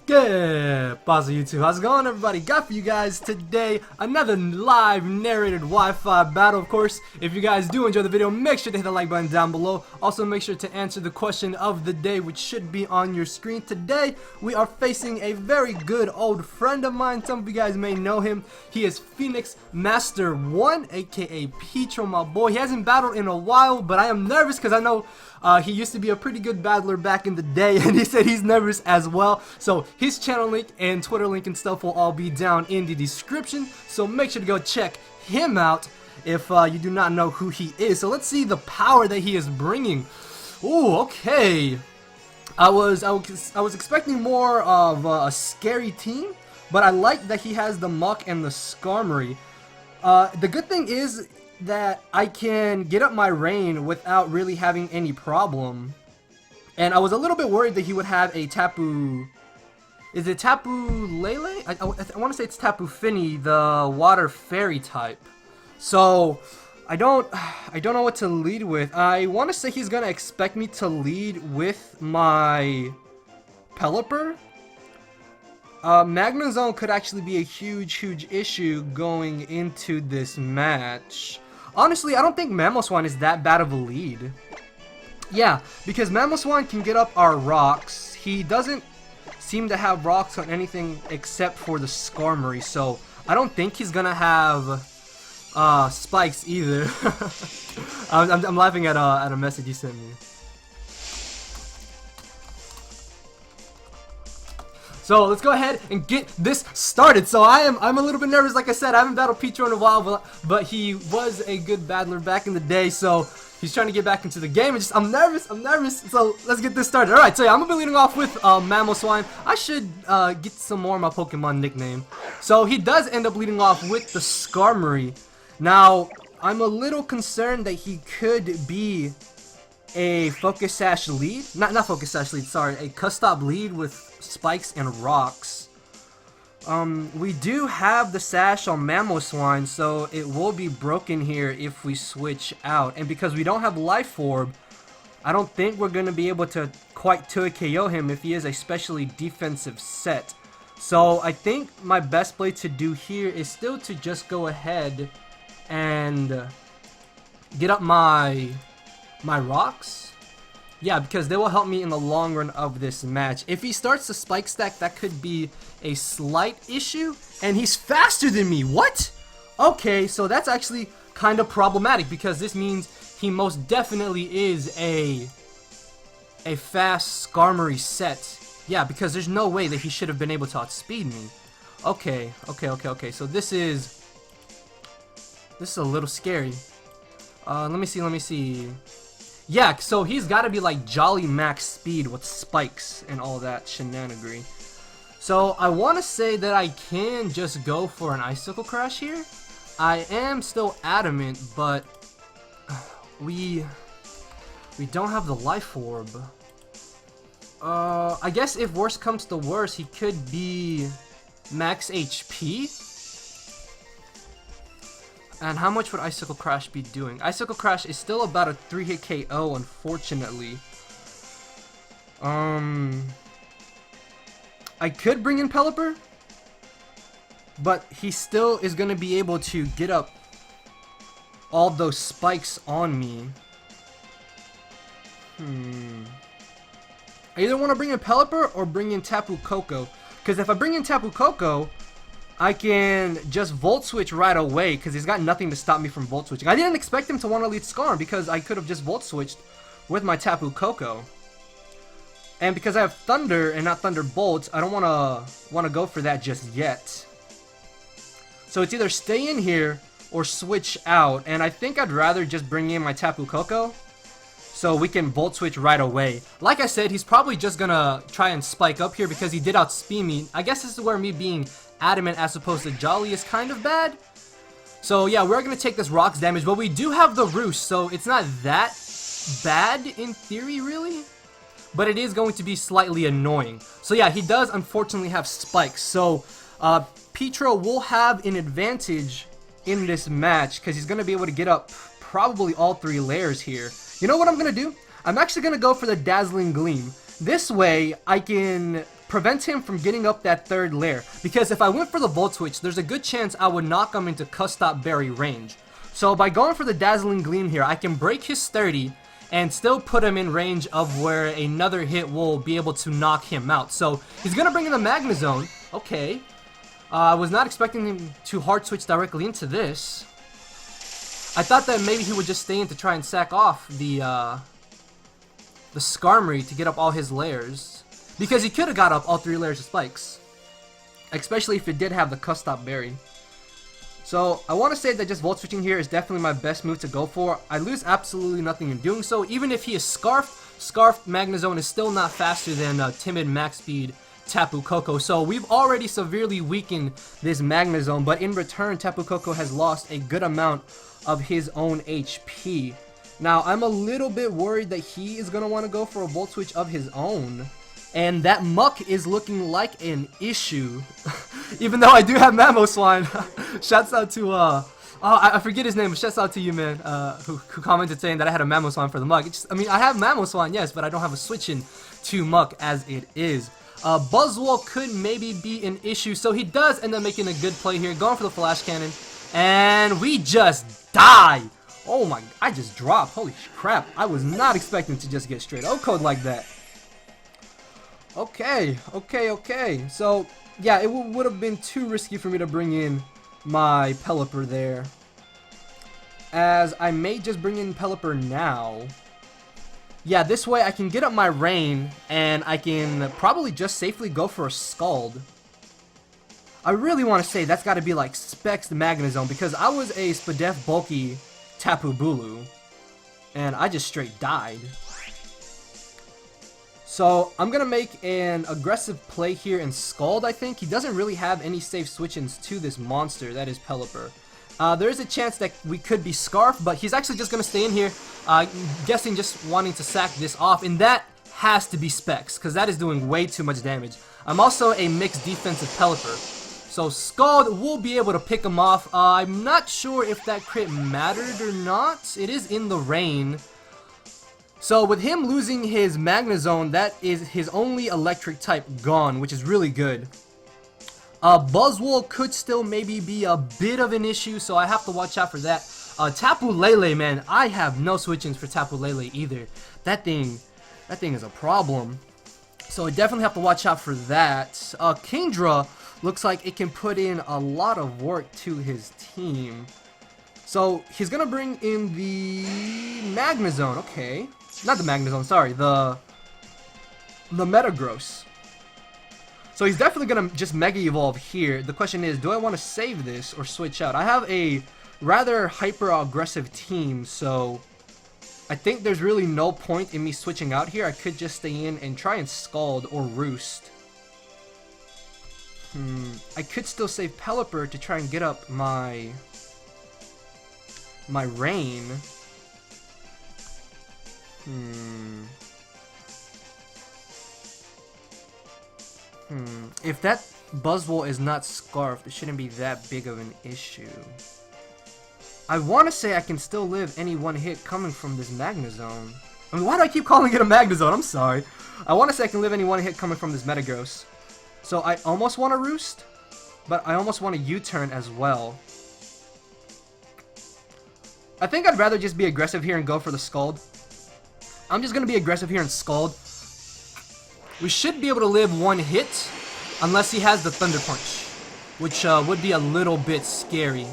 Good pause YouTube. How's it going, everybody? Got for you guys today another live narrated Wi-Fi battle. Of course, if you guys do enjoy the video, make sure to hit the like button down below. Also, make sure to answer the question of the day, which should be on your screen. Today, we are facing a very good old friend of mine. Some of you guys may know him. He is Pheonixmaster1, aka Pietros, my boy. He hasn't battled in a while, but I am nervous because I know he used to be a pretty good battler back in the day, and he said he's nervous as well. So his channel link and Twitter link and stuff will all be down in the description. So make sure to go check him out if you do not know who he is. So let's see the power that he is bringing. Ooh, okay. I was expecting more of a scary team, but I like that he has the Muck and the Skarmory. The good thing is that I can get up my rain without really having any problem. And I was a little bit worried that he would have a Tapu... Is it Tapu Lele? I want to say it's Tapu Fini, the water fairy type. So I don't know what to lead with. I want to say he's gonna expect me to lead with my Pelipper. Magma Zone could actually be a huge issue going into this match. Honestly, I don't think Mamoswine is that bad of a lead. Yeah, because Mamoswine can get up our rocks. He doesn't seem to have rocks on anything except for the Skarmory, so I don't think he's gonna have spikes either. I'm laughing at a message he sent me. So let's go ahead and get this started. So I'm a little bit nervous. Like I said, I haven't battled Pietros in a while, but he was a good battler back in the day. So he's trying to get back into the game. And I'm nervous. So let's get this started. All right. So yeah, I'm gonna be leading off with Mamoswine. I should get some more of my Pokemon nickname. So he does end up leading off with the Skarmory. Now I'm a little concerned that he could be a Focus Sash lead. Not Focus Sash lead. Sorry, a Custop lead with spikes and rocks. We do have the sash on Mamoswine, so it will be broken here if we switch out. And because we don't have Life Orb, I don't think we're going to be able to quite 2KO him if he is a specially defensive set. So I think my best play to do here is still to just go ahead and get up my rocks. Yeah, because they will help me in the long run of this match. If he starts the spike stack, that could be a slight issue. And he's faster than me. What? Okay, so that's actually kind of problematic because this means he most definitely is a fast Skarmory set. Yeah, because there's no way that he should have been able to outspeed me. Okay. So this is a little scary. Let me see. Yeah, so he's got to be like Jolly Max speed with spikes and all that shenanigans. So I want to say that I can just go for an Icicle Crash here. I am still adamant, but we don't have the Life Orb. I guess if worse comes to worse, he could be max HP. And how much would Icicle Crash be doing? Icicle Crash is still about a 3-hit KO, unfortunately. I could bring in Pelipper, but he still is going to be able to get up all those spikes on me. I either want to bring in Pelipper or bring in Tapu Koko. Because if I bring in Tapu Koko, I can just Volt Switch right away because he's got nothing to stop me from Volt Switching. I didn't expect him to want to lead Skarm because I could have just Volt Switched with my Tapu Koko. And because I have Thunder and not Thunderbolt, I don't want to go for that just yet. So it's either stay in here or switch out. And I think I'd rather just bring in my Tapu Koko so we can Volt Switch right away. Like I said, he's probably just going to try and spike up here because he did outspeed me. I guess this is where me being adamant as opposed to Jolly is kind of bad. So yeah, we're gonna take this rocks damage, but we do have the Roost, so it's not that bad in theory really, but it is going to be slightly annoying. So yeah, he does unfortunately have spikes, so Pietros will have an advantage in this match because he's gonna be able to get up probably all 3 layers here. You know what I'm gonna do? I'm actually gonna go for the Dazzling Gleam. This way, I can prevent him from getting up that third layer. Because if I went for the Volt Switch, there's a good chance I would knock him into Custop Berry range. So by going for the Dazzling Gleam here, I can break his sturdy and still put him in range of where another hit will be able to knock him out. So he's going to bring in the Magnezone. Okay. I was not expecting him to hard switch directly into this. I thought that maybe he would just stay in to try and sack off the Skarmory to get up all his layers. Because he could have got up all 3 layers of spikes. Especially if it did have the Custop Berry. So I want to say that just Volt Switching here is definitely my best move to go for. I lose absolutely nothing in doing so. Even if he is Scarfed Magnezone is still not faster than Timid Max Speed Tapu Koko. So we've already severely weakened this Magnezone, but in return Tapu Koko has lost a good amount of his own HP. Now I'm a little bit worried that he is going to want to go for a Volt Switch of his own. And that Muck is looking like an issue. Even though I do have Mamoswine. Shouts out to, I forget his name, but shouts out to you, man, who commented saying that I had a Mamoswine for the Muck. I mean, I have Mamoswine, yes, but I don't have a switch in to Muck as it is. Buzzwole could maybe be an issue, so he does end up making a good play here, going for the Flash Cannon. And we just die. Oh my, I just dropped. Holy crap. I was not expecting to just get straight O-code like that. Okay. So, yeah, it would have been too risky for me to bring in my Pelipper there. As I may just bring in Pelipper now. Yeah, this way I can get up my Rain, and I can probably just safely go for a Scald. I really want to say that's got to be like Specs Magnezone, because I was a Spadef bulky Tapu Bulu, and I just straight died. So I'm going to make an aggressive play here and Scald, I think. He doesn't really have any safe switch-ins to this monster, that is Pelipper. There is a chance that we could be Scarf, but he's actually just going to stay in here, guessing just wanting to sack this off, and that has to be Specs, because that is doing way too much damage. I'm also a mixed defensive Pelipper, so Scald will be able to pick him off. I'm not sure if that crit mattered or not. It is in the rain. So with him losing his Magnezone, that is his only electric type gone, which is really good. Buzzwole could still maybe be a bit of an issue, so I have to watch out for that. Tapu Lele, man, I have no switch-ins for Tapu Lele either. That thing is a problem. So I definitely have to watch out for that. Kingdra looks like it can put in a lot of work to his team. So he's gonna bring in the Magnezone, okay. Not the Magnezone, sorry, the Metagross. So he's definitely gonna just Mega Evolve here. The question is, do I want to save this or switch out? I have a rather hyper aggressive team, so I think there's really no point in me switching out here. I could just stay in and try and Scald or Roost. I could still save Pelipper to try and get up my Rain. If that Buzzwole is not Scarfed, it shouldn't be that big of an issue. I want to say I can still live any one hit coming from this Magnezone. I mean, why do I keep calling it a Magnezone? I'm sorry. I want to say I can live any one hit coming from this Metagross. So I almost want to Roost, but I almost want to U-turn as well. I think I'd rather just be aggressive here and go for the Scald. I'm just going to be aggressive here and Scald. We should be able to live one hit, unless he has the Thunder Punch, which would be a little bit scary.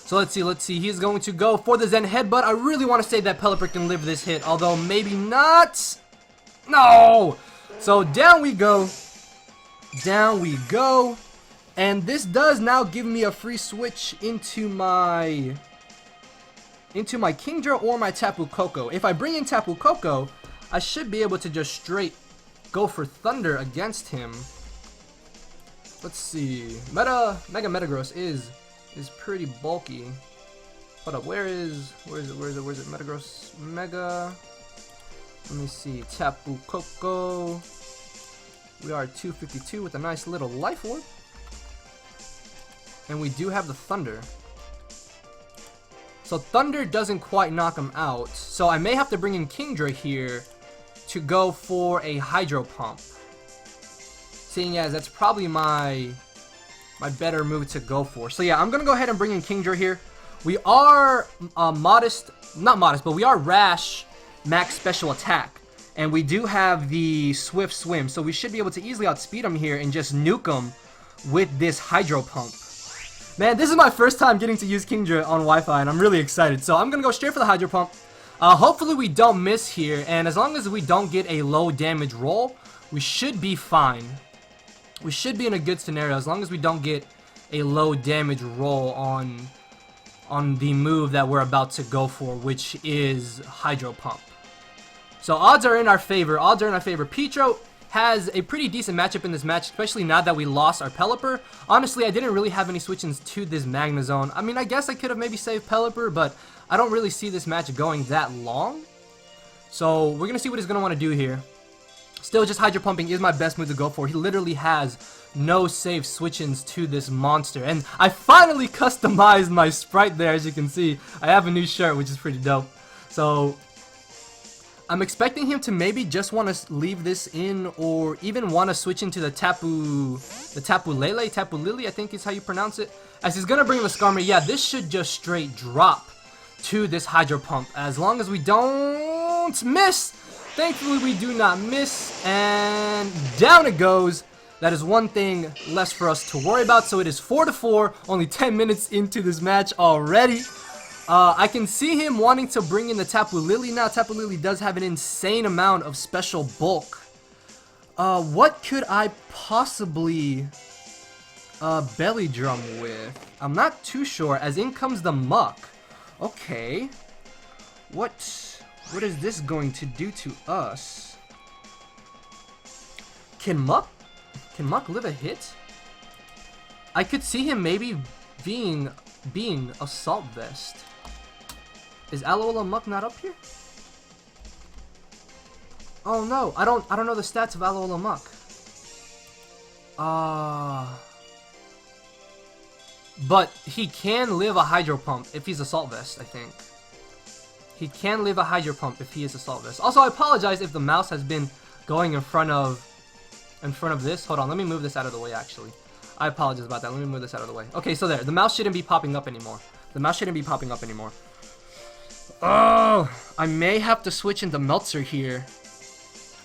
So let's see. He's going to go for the Zen Headbutt. I really want to say that Pelipper can live this hit, although maybe not. No! So down we go. And this does now give me a free switch into my Kingdra or my Tapu Koko. If I bring in Tapu Koko, I should be able to just straight go for Thunder against him. Let's see. Mega Metagross is pretty bulky. Hold up, where is it? Metagross Mega. Let me see. Tapu Koko. We are at 252 with a nice little Life Orb. And we do have the Thunder. So Thunder doesn't quite knock him out. So I may have to bring in Kingdra here to go for a Hydro Pump. seeing as that's probably my better move to go for. So yeah, I'm gonna go ahead and bring in Kingdra here. We are not modest, but we are rash max special attack, and we do have the swift swim, so we should be able to easily outspeed him here and just nuke him with this hydro pump. Man, this is my first time getting to use Kingdra on Wi-Fi, and I'm really excited. So I'm gonna go straight for the hydro pump. Hopefully we don't miss here, and as long as we don't get a low damage roll, we should be fine. We should be in a good scenario as long as we don't get a low damage roll on the move that we're about to go for, which is hydro pump. So odds are in our favor. Pietros has a pretty decent matchup in this match, especially now that we lost our Pelipper. Honestly, I didn't really have any switch-ins to this Magna Zone. I mean, I guess I could have maybe saved Pelipper, but I don't really see this match going that long. So we're going to see what he's going to want to do here. Still, just hydro pumping is my best move to go for. He literally has no save switch-ins to this monster. And I finally customized my sprite there, as you can see. I have a new shirt, which is pretty dope. So I'm expecting him to maybe just want to leave this in, or even want to switch into the Tapu Lele, I think is how you pronounce it. As he's going to bring the Skarmory, yeah, this should just straight drop to this hydro pump. As long as we don't miss. Thankfully, we do not miss, and down it goes. That is one thing less for us to worry about. So it is 4-4, only 10 minutes into this match already. I can see him wanting to bring in the Tapu Lele now. Tapu Lele does have an insane amount of special bulk. What could I possibly belly drum with? I'm not too sure, as in comes the Muck. Okay. What is this going to do to us? Can Muck live a hit? I could see him maybe being Assault Vest. Is Alola Muck not up here? Oh no, I don't know the stats of Alola Muck. But he can live a Hydro Pump if he's Assault Vest, I think. He can live a Hydro Pump if he is Assault Vest. Also, I apologize if the mouse has been going in front of this. Hold on, let me move this out of the way, actually. I apologize about that. Let me move this out of the way. Okay, so there. The mouse shouldn't be popping up anymore. Oh, I may have to switch into Meltzer here.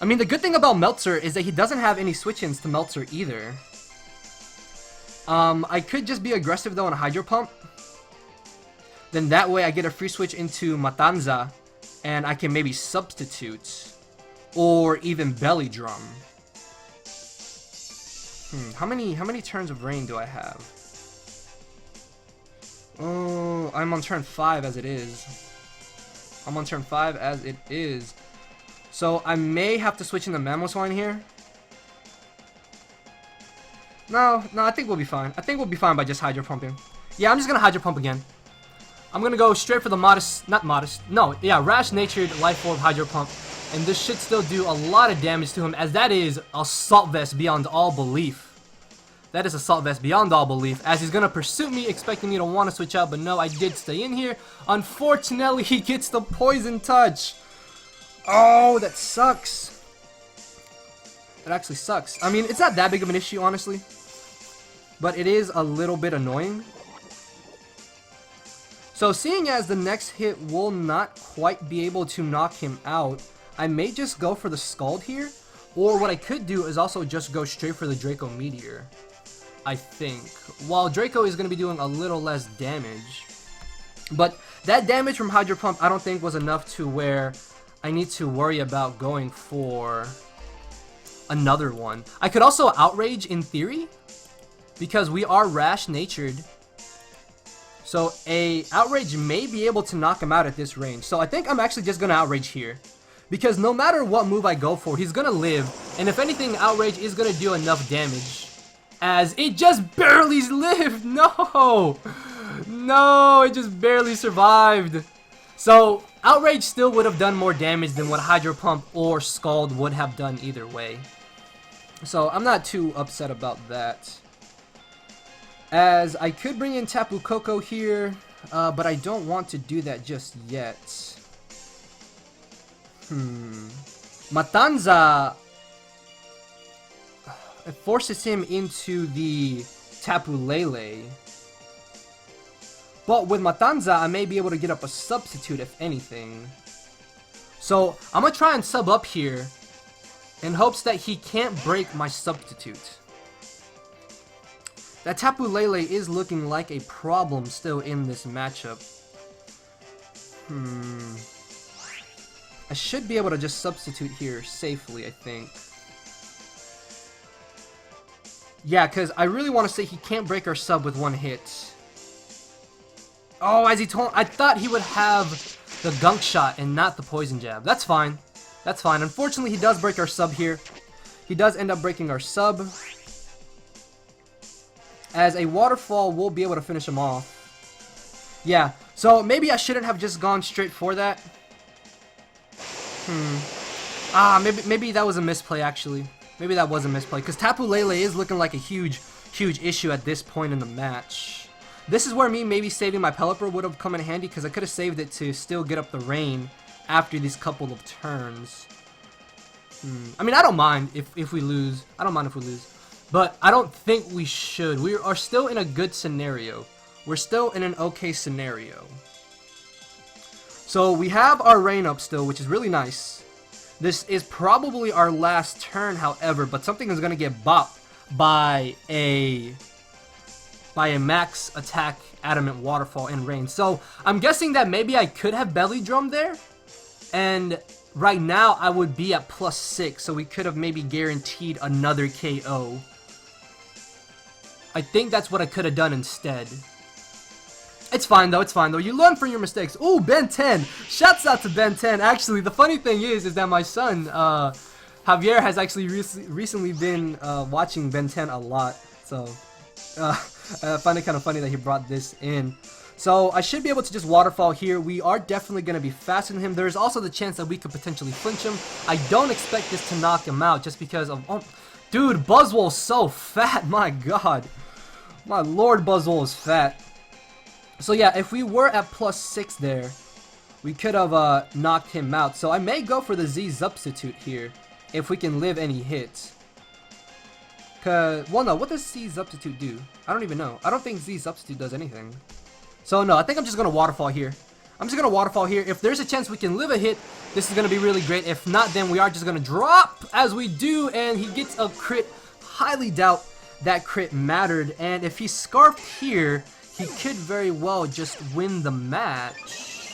I mean, the good thing about Meltzer is that he doesn't have any switch-ins to Meltzer either. I could just be aggressive, though, on a Hydro Pump. Then that way I get a free switch into Matanza, and I can maybe substitute, or even Belly Drum. How many turns of rain do I have? Oh, I'm on turn 5 as it is. So I may have to switch into Mamoswine here. No, I think we'll be fine. I think we'll be fine by just Hydro Pumping. Yeah, I'm just gonna Hydro Pump again. I'm gonna go straight for the rash-natured Life Orb Hydro Pump, and this should still do a lot of damage to him, as that is Assault Vest beyond all belief. That is Assault Vest beyond all belief, as he's gonna pursue me, expecting me to want to switch out, but no, I did stay in here. Unfortunately, he gets the Poison Touch. Oh, that sucks. That actually sucks. I mean, it's not that big of an issue, honestly, but it is a little bit annoying. So seeing as the next hit will not quite be able to knock him out, I may just go for the Scald here. Or what I could do is also just go straight for the Draco Meteor, I think. While Draco is going to be doing a little less damage. But that damage from Hydro Pump I don't think was enough to where I need to worry about going for another one. I could also Outrage in theory, because we are rash-natured. So a Outrage may be able to knock him out at this range. So I think I'm actually just going to Outrage here. Because no matter what move I go for, he's going to live. And if anything, Outrage is going to do enough damage. As it just barely lived. No, it just barely survived. So Outrage still would have done more damage than what Hydro Pump or Scald would have done either way. So I'm not too upset about that. As I could bring in Tapu Koko here, but I don't want to do that just yet. Matanza. it forces him into the Tapu Lele. But with Matanza, I may be able to get up a substitute if anything. So I'm gonna try and sub up here in hopes that he can't break my substitute. That Tapu Lele is looking like a problem still in this matchup. I should be able to just substitute here safely, I think. Yeah, because I really want to say he can't break our sub with one hit. Oh, as he told, I thought he would have the gunk shot and not the poison jab. That's fine. That's fine. Unfortunately, he does break our sub here. He does end up breaking our sub. As a waterfall, we'll be able to finish him off. Yeah, so maybe I shouldn't have just gone straight for that. Maybe that was a misplay, actually. Maybe that was a misplay, because Tapu Lele is looking like a huge issue at this point in the match. This is where me maybe saving my Pelipper would have come in handy, because I could have saved it to still get up the rain after these couple of turns. I mean, I don't mind if we lose. I don't mind if we lose. But I don't think we should. We are still in a good scenario. We're still in an okay scenario. So we have our rain up still, which is really nice. This is probably our last turn, however, but something is going to get bopped by a max attack adamant waterfall and rain. So I'm guessing that maybe I could have belly drum there, and right now I would be at +6, so we could have maybe guaranteed another KO. I think that's what I could have done instead. It's fine though, it's fine though. You learn from your mistakes. Ooh, Ben 10. Shouts out to Ben 10. Actually, the funny thing is that my son, Javier, has actually recently been watching Ben 10 a lot. So, I find it kind of funny that he brought this in. So, I should be able to just waterfall here. We are definitely going to be faster than him. There's also the chance that we could potentially flinch him. I don't expect this to knock him out just because of... Oh, dude, Buzzwole's so fat. My god. My lord, Buzzwole is fat. So yeah, if we were at +6 there, we could have knocked him out. So I may go for the Z substitute here, if we can live any hits. Well no, what does Z substitute do? I don't even know. I don't think Z substitute does anything. So no, I think I'm just going to waterfall here. I'm just going to waterfall here. If there's a chance we can live a hit, this is going to be really great. If not, then we are just going to drop as we do, and he gets a crit. Highly doubt that crit mattered, and if he scarfed here, he could very well just win the match.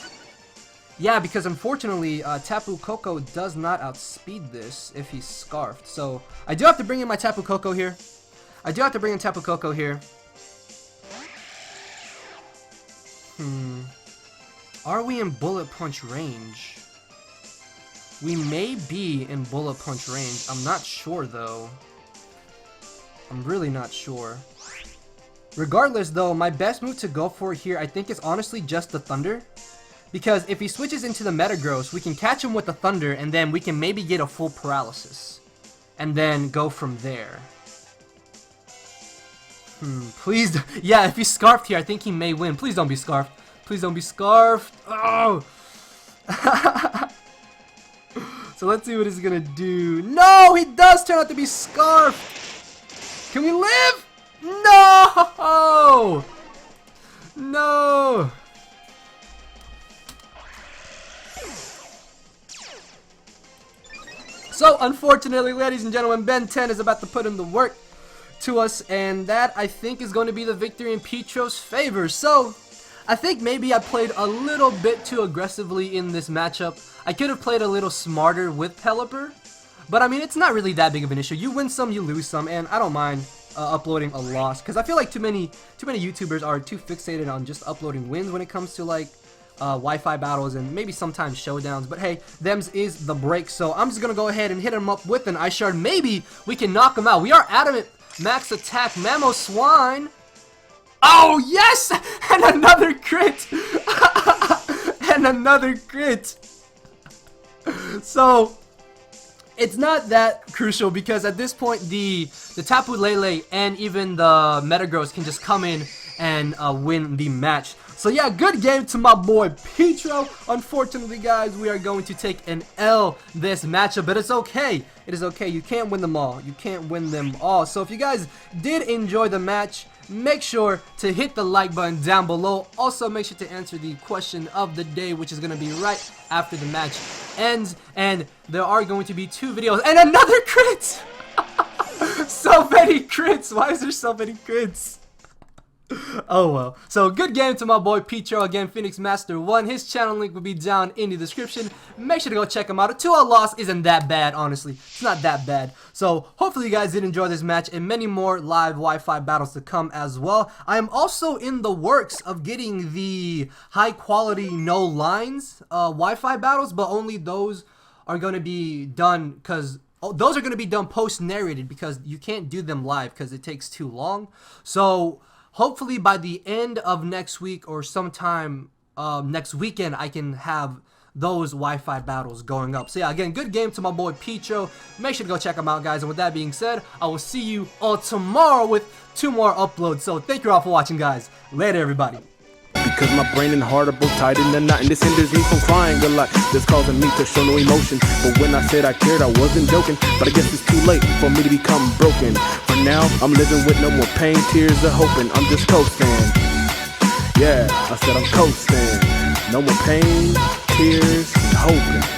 Yeah, because unfortunately, Tapu Koko does not outspeed this if he's scarfed. So, I do have to bring in my Tapu Koko here. Are we in bullet punch range? We may be in bullet punch range. I'm not sure, though. I'm really not sure. Regardless, though, my best move to go for here, I think, is honestly just the Thunder. Because if he switches into the Metagross, we can catch him with the Thunder, and then we can maybe get a full paralysis. And then go from there. Please, yeah, if he's scarfed here, I think he may win. Please don't be scarfed. Please don't be scarfed. Oh! So let's see what he's gonna do. No! He does turn out to be scarfed! Can we live? No! No! So, unfortunately, ladies and gentlemen, Ben 10 is about to put in the work to us, and that, I think, is going to be the victory in Pietros' favor. So, I think maybe I played a little bit too aggressively in this matchup. I could have played a little smarter with Pelipper, but, I mean, it's not really that big of an issue. You win some, you lose some, and I don't mind uploading a loss, because I feel like too many YouTubers are too fixated on just uploading wins when it comes to, like, Wi-Fi battles and maybe sometimes showdowns. But hey, thems is the break, so I'm just gonna go ahead and hit him up with an Ice Shard. Maybe we can knock him out. We are adamant max attack Mamoswine. Oh yes, and another crit. And another crit. So it's not that crucial, because at this point the Tapu Lele and even the Metagross can just come in and win the match. So yeah, good game to my boy Pietros. Unfortunately, guys, we are going to take an L this matchup, but it's okay. It is okay. You can't win them all. You can't win them all. So if you guys did enjoy the match, make sure to hit the like button down below. Also, make sure to answer the question of the day, which is going to be right after the match ends. And there are going to be 2 videos and another crit. So many crits. Why is there so many crits? Oh well. So good game to my boy Pietros. Again, Pheonixmaster1. His channel link will be down in the description. Make sure to go check him out. A 2-0 loss isn't that bad, honestly. It's not that bad. So hopefully you guys did enjoy this match and many more live Wi-Fi battles to come as well. I am also in the works of getting the high quality no lines Wi-Fi battles, but only those are going to be done because those are going to be done post narrated, because you can't do them live because it takes too long. So hopefully by the end of next week or sometime next weekend, I can have those Wi-Fi battles going up. So yeah, again, good game to my boy Pietros. Make sure to go check him out, guys. And with that being said, I will see you all tomorrow with 2 more uploads. So thank you all for watching, guys. Later, everybody. Because my brain and heart are both tied in the knot, and this hinders me from crying a lot. This causing me to show no emotion. But when I said I cared, I wasn't joking. But I guess it's too late for me to become broken. For now, I'm living with no more pain, tears, or hoping. I'm just coasting. Yeah, I said I'm coasting. No more pain, tears, and hoping.